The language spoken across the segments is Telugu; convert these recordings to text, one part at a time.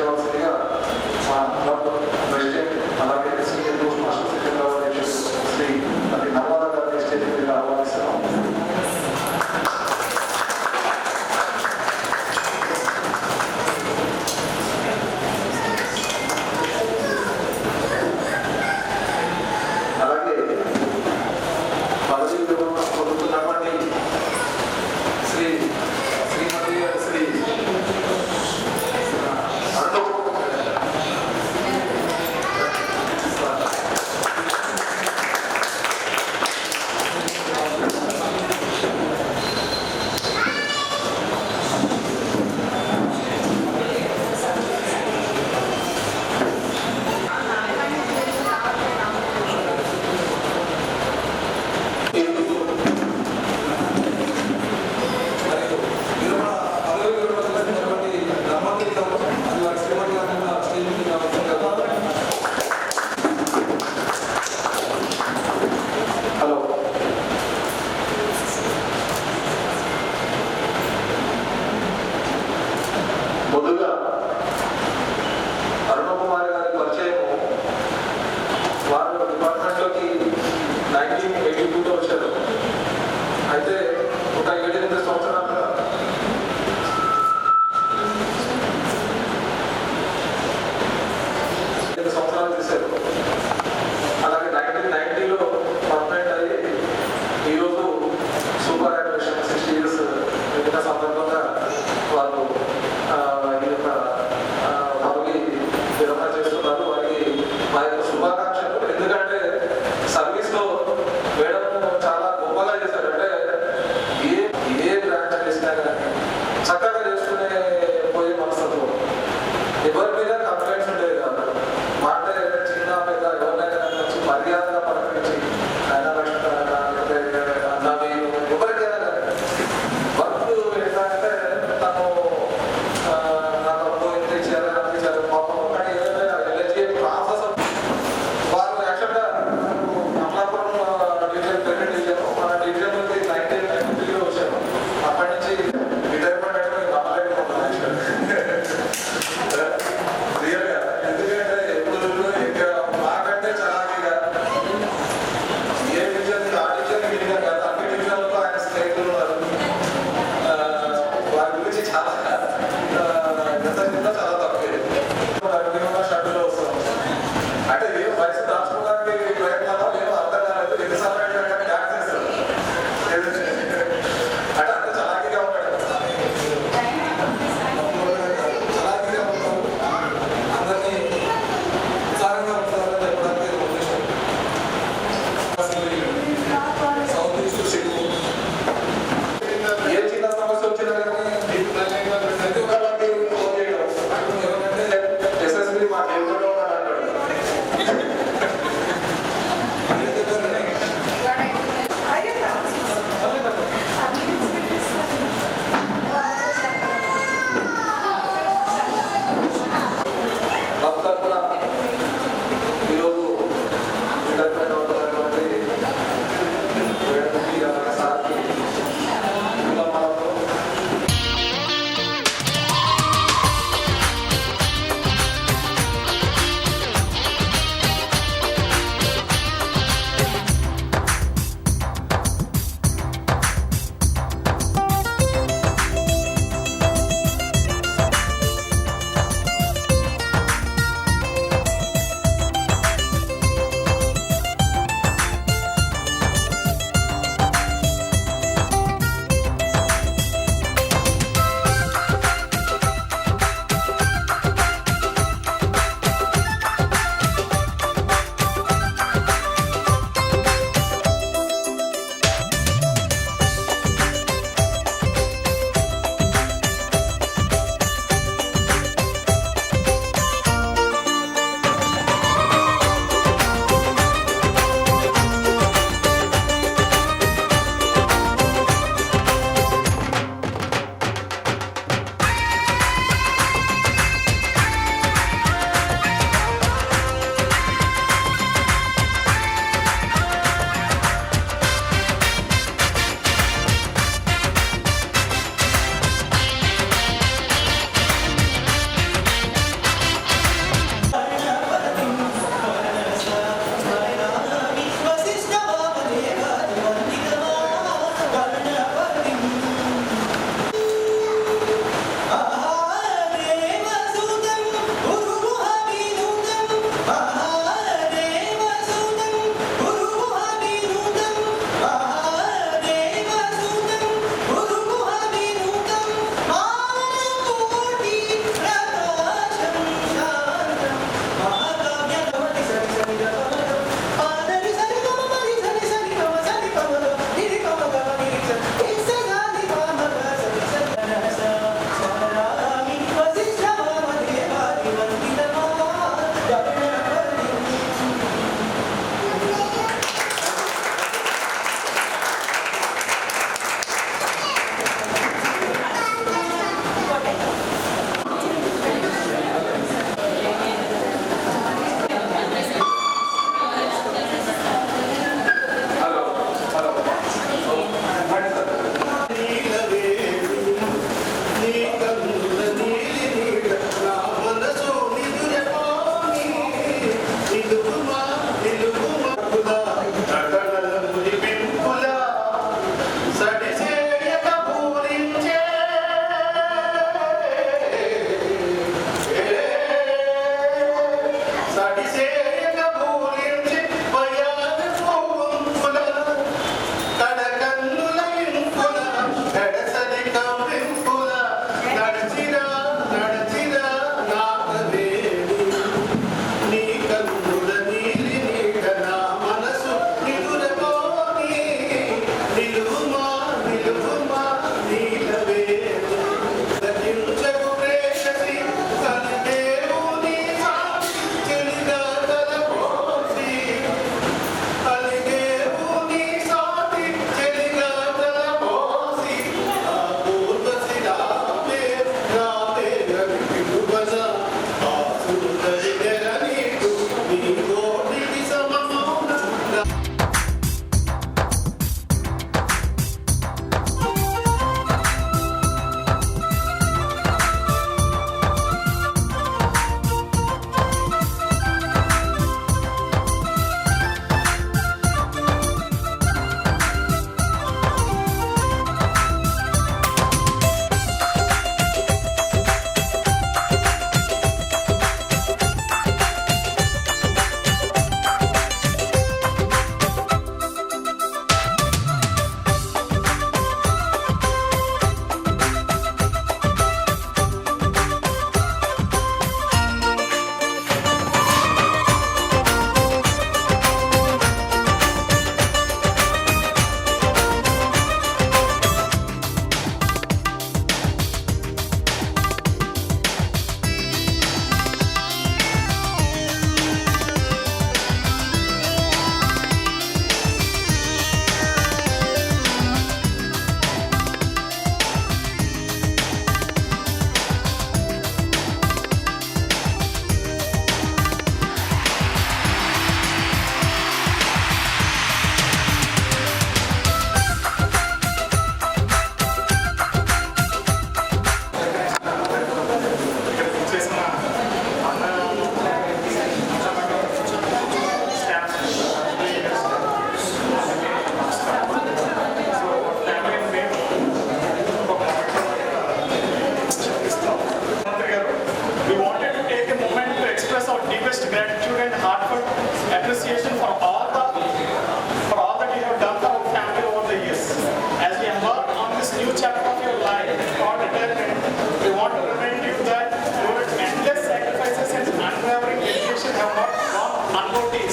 అందించవలసిందిగా మా క్లబ్ ప్రెసిడెంట్ అలాగే సీనియర్ మాస్టర్ సెక్రటరీ అధ్యక్షుడు శ్రీ అది నర్మదా గారి స్టేజ్ మీద ఆహ్వానిస్తున్నాం. అలాగే పదవి విరమణ పొందుతున్నటువంటి శ్రీమతి Shri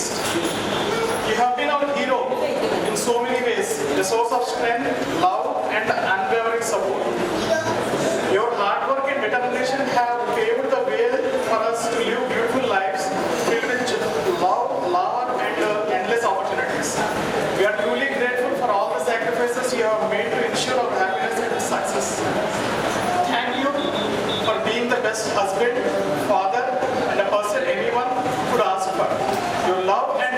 least. You have been our hero in so many ways, a source of strength, love, and unwavering support. Your hard work and determination have paved the way for us to live beautiful lives filled with love, and endless opportunities. We are truly grateful for all the sacrifices you have made to ensure our happiness and success. Thank you for being the best husband, father, and a person anyone could ask for. Your love and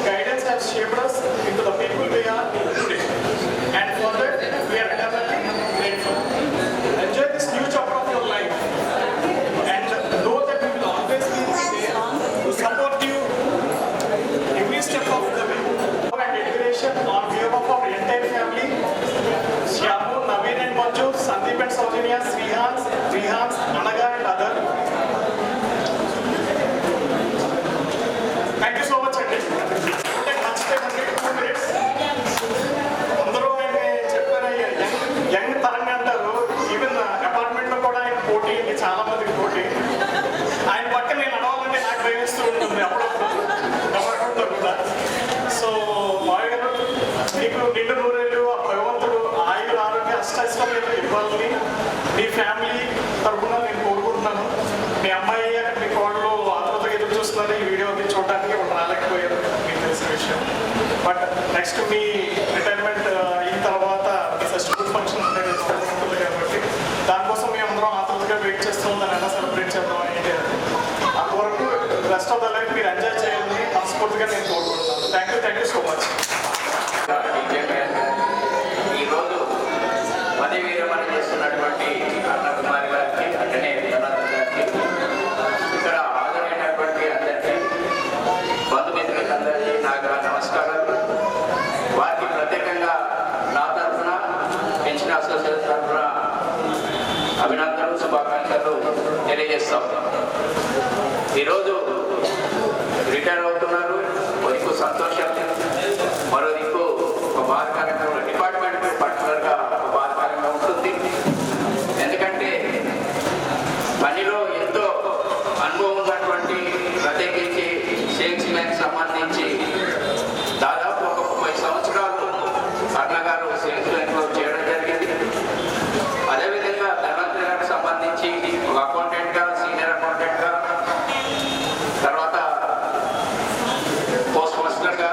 guidance have shaped us into the people we are today. And for that, we are eternally grateful. Enjoy this new chapter of your life. And know that we will always be there to support you every step of the way. And dedication on behalf of our entire family, Shyamu, Naveen and Manju, Sandeep and Saujanya, Rihans, Anaga and other. Thank you so much, Andy. Take 2 minutes. అందరూ ఆయన చెప్పారు యంగ్ తరంగా అంటారు. ఈవెన్ అపార్ట్మెంట్ లో కూడా ఆయన పోటీ, చాలా మందికి పోటీ. ఆయన పక్కన నేను నడవాలంటే నాకు భయమిస్తూ ఉంటుంది అప్పుడప్పుడు కూడా. సో మావి గారు మీకు నిండు నూరేళ్ళు ఆ భగవంతుడు ఆయుర ఆరోగ్య అష్టైశ్వర్యాలు ఇవ్వాలని మీ ఫ్యామిలీ తరఫున నేను కోరుకుంటున్నాను. మీ అమ్మాయి అక్కడ మీ కోడలు ఆతృతగా ఎదురు చూస్తున్నారు ఈ వీడియో చూడడానికి, వాళ్ళు రాలేకపోయారు, మీకు తెలిసిన విషయం. బట్ నెక్స్ట్ మీ రిటైర్మెంట్ అయిన తర్వాత మీ ఫస్ట్ గుడ్ ఫంక్షన్ ఉంటుంది కాబట్టి దానికోసం మేము అందరం ఆతృతగా వెయిట్ చేస్తాం. దాన్ని ఎలా సెలబ్రేట్ చేద్దాం ఏంటి అని. అంతవరకు రెస్ట్ ఆఫ్ ద లైఫ్ మీరు ఎంజాయ్ చేయాలని మనస్ఫూర్తిగా నేను కోరుకుంటున్నాను. Thank you so much. ఈరోజు పదవి విరమణ చేస్తున్నటువంటి అన్నకుమారి గారికి, అట్టనే ధనాథన్ గారికి, ఇక్కడ హాజరైనటువంటి అందరికీ, బంధుమిత్రులకు అందరికీ నాకు నమస్కారాలు. వారికి ప్రత్యేకంగా నా తరఫున, పెన్షన్ అసోసియేషన్ తరఫున అభినందనలు, శుభాకాంక్షలు తెలియజేస్తాం. ఈరోజు రిటైర్ అవుతున్నారు, ఒక దిక్కు సంతోషం, మరో దిక్కు ఒక బాధకరంగా డిపార్ట్మెంట్ పర్టికులర్గా ఒక బాధకరంగా ఉంటుంది. ఎందుకంటే పనిలో ఎంతో అనుభవం ఉన్నటువంటి, ప్రత్యేకించి సేల్స్ మ్యాన్ సంబంధించి దాదాపు ఒక 30 సంవత్సరాలు అన్నగారు సేల్స్ మ్యాన్లో చేయడం జరిగింది. అదేవిధంగా ధనంజయ గారికి సంబంధించి ఒక అకౌంటెంట్గా, సీనియర్ అకౌంటెంట్గా, తర్వాత పోస్ట్ మాస్టర్గా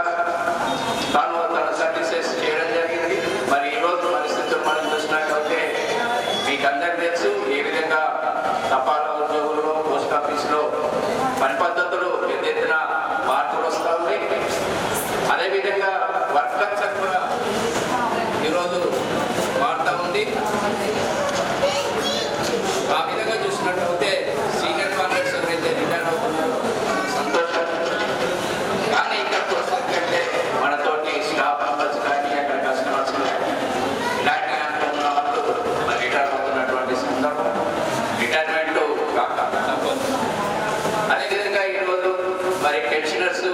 తాను తన సర్వీసెస్ చేయడం జరిగింది. మరి ఈరోజు పరిస్థితులు మనం చూసినట్లయితే మీకు అందరికీ తెలుసు ఏ విధంగా తపాలా ఉద్యోగులు, పోస్ట్ ఆఫీసులో పని పద్ధతులు పెద్ద ఎత్తున మార్పులు వస్తూ ఉన్నాయి. అదేవిధంగా వర్క్ కల్చర్ కూడా ఈరోజు మారుతూ ఉంది. ఆ విధంగా చూసినట్లయితే సీనియర్ కాంట్రాక్ట్స్ ఎవరైతే రిటైర్ అవుతున్నారో సంతోషం. కానీ ఇక్కడ చూసినట్లయితే మనతోటి స్టాఫ్ మెంబర్స్ కానీ, అక్కడ కస్టమర్స్ కానీ ఇలాంటి ఉన్న వాళ్ళు మరి రిటైర్ అవుతున్నటువంటి సందర్భం, రిటైర్మెంట్ కాక తప్పదు. అదేవిధంగా ఈరోజు మరి పెన్షనర్స్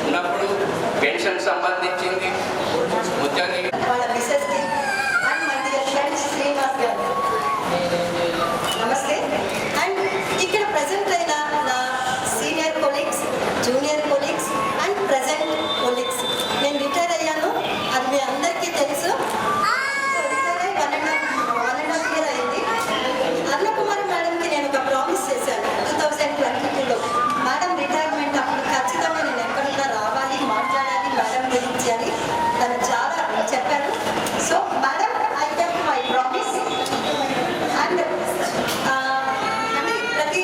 ఉన్నప్పుడు పెన్షన్ సంబంధించింది ముఖ్యంగా వాళ్ళ మిసెస్కి and my dear friends Srinivas garu నమస్తే. అండ్ ఇక్కడ ప్రజెంట్ అయిన నా senior colleagues, junior colleagues and present colleagues, నేను రిటైర్ అయ్యాను, అది మీ అందరికీ తెలుసు. రిటైర్ అయ్యి 1.5 year అయింది. అన్నకుమారి మేడంకి నేను ఒక ప్రామిస్ చేశాను 2022లో. మేడం రిటైర్మెంట్ అప్పుడు ఖచ్చితంగా నేను ఎక్కడున్నా రావాలి, మాట్లాడాలి మేడం గురించి అని తను చాలా చెప్పారు. So madam I kept my promise. And అంటే ప్రతి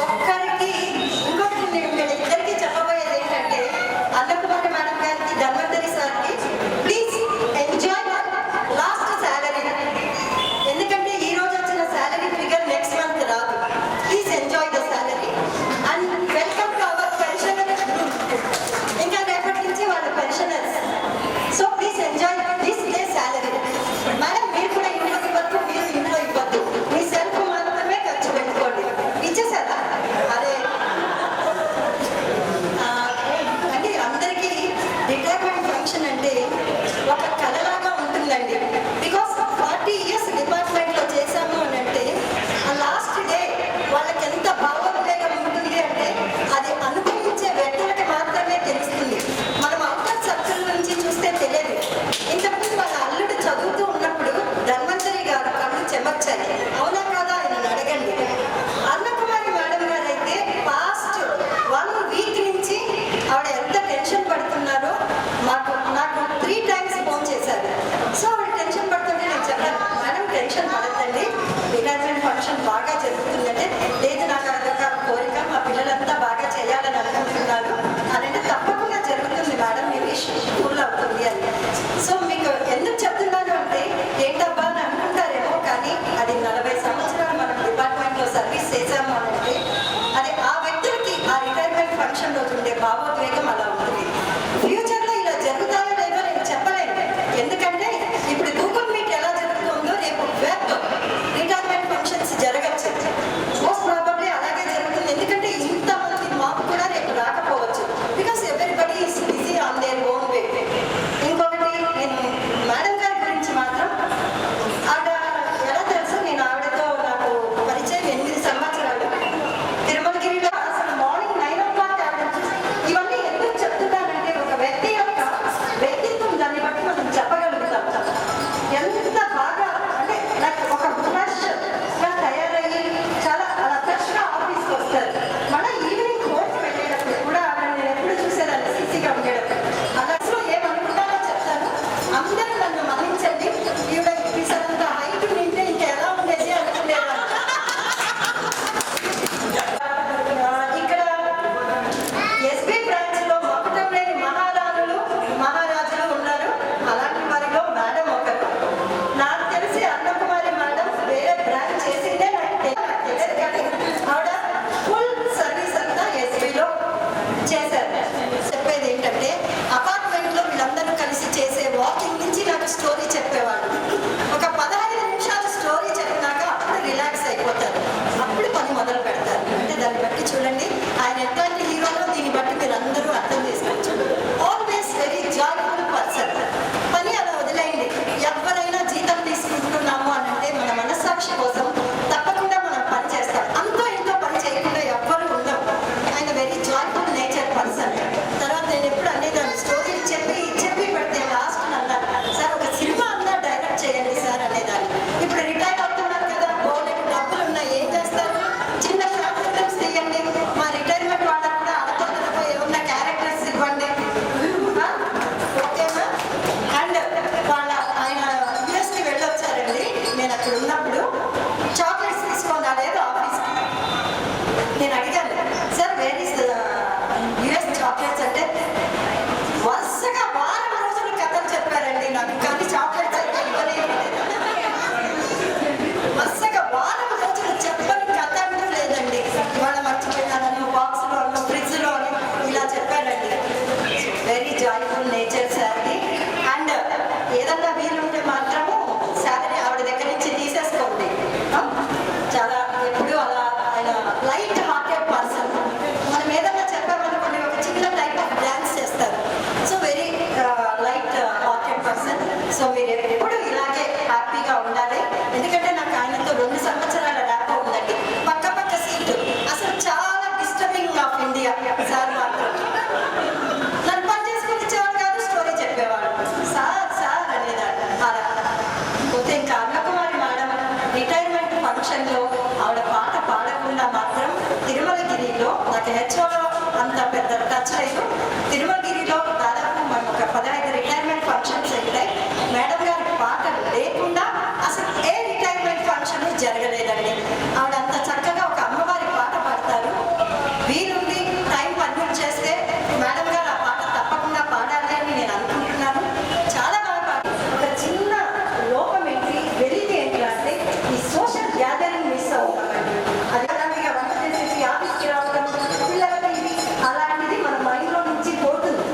ఒక్కరికి ఇంకొకటి నేను ఇద్దరికి చెప్పబోయేది ఏంటంటే, అన్నకుమారి మేడం గారికి, ధన్వంతరి సార్కి ప్లీజ్ ఎంజాయ్ లాస్ట్ శాలరీ. ఎందుకంటే ఈ రోజు వచ్చిన శాలరీ ఫిగర్ నెక్స్ట్ మంత్ రాదు. Please enjoy the salary and welcome to our pensioner group. ఇంకా రేపటి నుంచి వాళ్ళ pensioners. So please enjoy this day salary. Madam మీరు కూడా ఇంట్లో ఇవ్వద్దు, మీరు ఇంట్లో ఇవ్వద్దు, మీ సెల్ఫ్ మాత్రమే ఖర్చు పెట్టుకోండి. ఇచ్చేసారు సర్వీస్ చేశాము అంటే అది ఆ వ్యక్తులకి ఆ రిటైర్మెంట్ ఫంక్షన్ రోజు ఉండే భావోద్వేగం అలా ఉంటుంది. ఫ్యూచర్లో ఇలా జరుగుతాయో లేదో నేను చెప్పలేను. ఎందుకంటే ఇప్పుడు గూగుల్ మీట్ ఎలా జరుగుతుందో రేపు వెబ్ రిటైర్మెంట్ ఫంక్షన్స్ జరగచ్చు. మోస్ట్ ప్రాబబ్లీ అలాగే జరుగుతుంది. ఎందుకంటే ఇంతమంది మాకు కూడా రేపు రాకపోవచ్చు. Because everybody is busy on their own way. ఇంకొకటి నేను మేడం గారి గురించి మాత్రం ఆవిడ ఎలా తెలుసు, నేను ఆవిడతో నాకు పరిచయం 8 సంవత్సరాలు. తిరుమలగిరిలో అసలు మార్నింగ్ 9 o'clock ఆవిడ చూసి ఇవన్నీ ఎందుకు చెప్తున్నానంటే ఒక వ్యక్తి యొక్క వ్యక్తిత్వం దాన్ని బట్టి మనం చెప్పగలుగుతాం. ఎంత బాగా అంటే లైక్ ఒక ఫ్రెష్గా తయారయ్యి చాలా అలా ఫ్రెష్గా ఆఫీస్కి వస్తారు. మన ఈవినింగ్ కోర్స్ వెళ్ళేటప్పుడు కూడా ఆవిడ నేను ఎప్పుడు చూసేదాన్ని సీసీగా ఉండేటప్పుడు. అలా ఏమనుకుంటానో చెప్తాను. అందరూ నన్ను మన్నించండి. ఈవిడ పిసరంత హైట్ నింటే ఇంకా ఎలా ఉండేది అనుకునేదాన్ని. ఇక్కడ ఎస్బీ బ్రాంచ్ లో మొక్కటం లేని మహారాజులు ఉన్నారు. అలాంటి వారిలో మేడం ఒకరు. నాకు తెలిసి అన్నకుమారి మేడం వేరే బ్రాంచ్ చేసిందే నాకు తెలియదు, కానీ ఆవిడ ఫుల్ సర్వీస్ అంతా ఎస్బీలో చేశారు. చెప్పేది ఏంటంటే అపార్ట్మెంట్ లో వీళ్ళందరూ కలిసి చేసే వాకింగ్ నుంచి నాకు స్టోరీ చెప్పేవాళ్ళు. ఒక 15 నిమిషాలు స్టోరీ చెప్పినాక అప్పుడు రిలాక్స్ అయిపోతారు. అప్పుడు పని మొదలు పెడతారు. అంటే దాన్ని బట్టి చూడండి ఆయన ఎట్లాంటి హీరోలో దీన్ని బట్టి మీరు అందరూ అర్థం చేసుకోవచ్చు. Always very joyful person. పని అలా వదిలేయండి. ఎవరైనా జీతం తీసుకుంటున్నాము అని అంటే మన మనస్సాక్షి కోసం తప్పకుండా మనం పని చేస్తాం. అంతో ఇంతో పని చేయకుండా ఎవ్వరూ ఉండవు. ఆయన వెరీ జాయ్ఫుల్ నేచర్ పర్సన్. తర్వాత నేను ఎప్పుడు అనేదాన్ని స్టోరీలు చెప్పి పెడితే లాస్ట్ అన్నారు సార్ ఒక సినిమా అంతా డైరెక్ట్ చేయండి సార్ అనేదాన్ని. ఇప్పుడు రిటైర్ అవుతున్నారు కదా, బోలెడు డబ్బులు ఉన్నాయి, ఏం చేస్తారు? చిన్న షార్ట్ ఫిల్మ్స్ తీయండి. మా రిటైర్మెంట్ వాళ్ళకు కూడా అడగొద్దకు ఏమన్నా క్యారెక్టర్స్ ఇవ్వండి. ఓకేనా? అండ్ ఆయన యూఎస్కి వెళ్ళొచ్చారండి. నేను అక్కడ ఉన్నప్పుడు చాక్లెట్స్ తీసుకొని రాలేదు ఆఫీస్కి. నేను అడిగాను sir where is US chocolates అంటే వరుసగా వారం రోజులు కథలు చెప్పారండి నాకు, కానీ చాక్లెట్స్ అయితే ఇవ్వలేదు. వరుసగా వారం రోజులు చెప్పని కథ అంటూ లేదండి. ఇవాళ మర్చిపోయినాను బాక్స్లో అన్న ఫ్రిడ్జ్లో అని ఇలా చెప్పారండి. వెరీ జాయ్ఫుల్ నేచర్ సార్ది. అండ్ ఏదన్నా వీలుంటే మాత్రము శాలరీ ఆవిడ దగ్గర నుంచి తీసేసుకోండి. చాలా ఎప్పుడు అలా ఆయన లైట్ హార్టెడ్ పర్సన్. మనం ఏదన్నా చెప్పామనుకోండి ఒక చిన్న టైప్ ఆఫ్ డ్యాన్స్ చేస్తారు. So very light hearted person. So మీరు ఎప్పుడు ఇలాగే హ్యాపీగా ఉండాలి. ఎందుకంటే నాకు ఆయనతో 2 సంవత్సరాల ర్యాప్ ఉందండి. పక్క సీటు అసలు చాలా డిస్టర్బింగ్ ఆఫ్ ఇండియా. సార్ మాత్రం నన్ను పని చేసుకుని ఇచ్చేవాడు కాదు, స్టోరీ చెప్పేవాడు. సార్ అనేదాన్ని అలా. పోతే ఇంకా అన్నకుమారి మేడం రిటైర్మెంట్ ఫంక్షన్లో ఆవిడ పాట పాడకుండా మాత్రం తిరుమలగిరిలో నాకు హెచ్ఓలో అంత పెద్ద టచ్ లేదు. తిరుమలగిరిలో దాదాపు మనం ఒక 15 రిటైర్మెంట్ ఫంక్షన్స్ ఉంటాయి. మేడం గారి పాటలు లేకుండా అసలు ఏ రిటైర్మెంట్ ఫంక్షన్ జరగలేదండి. ఆవిడ అంత చక్కగా ఒక అమ్మవారి పాట పాడతారు. వీలుండి టైం పర్మిట్ చేస్తే మేడం గారు ఆ పాట తప్పకుండా పాడాలి అని నేను అనుకుంటున్నాను. చాలా బాగా పాడారు. ఒక చిన్న లోపం ఏంటి, వెలితి ఏంటి అంటే ఈ సోషల్ గ్యాదరింగ్ మిస్ అవుతామండి. అది అలాంటిగా వంట చేసేసి ఆఫీస్కి రావడం పిల్లలకి ఇది అలాంటిది మన మైండ్లో నుంచి పోతుంది.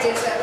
చేశారు.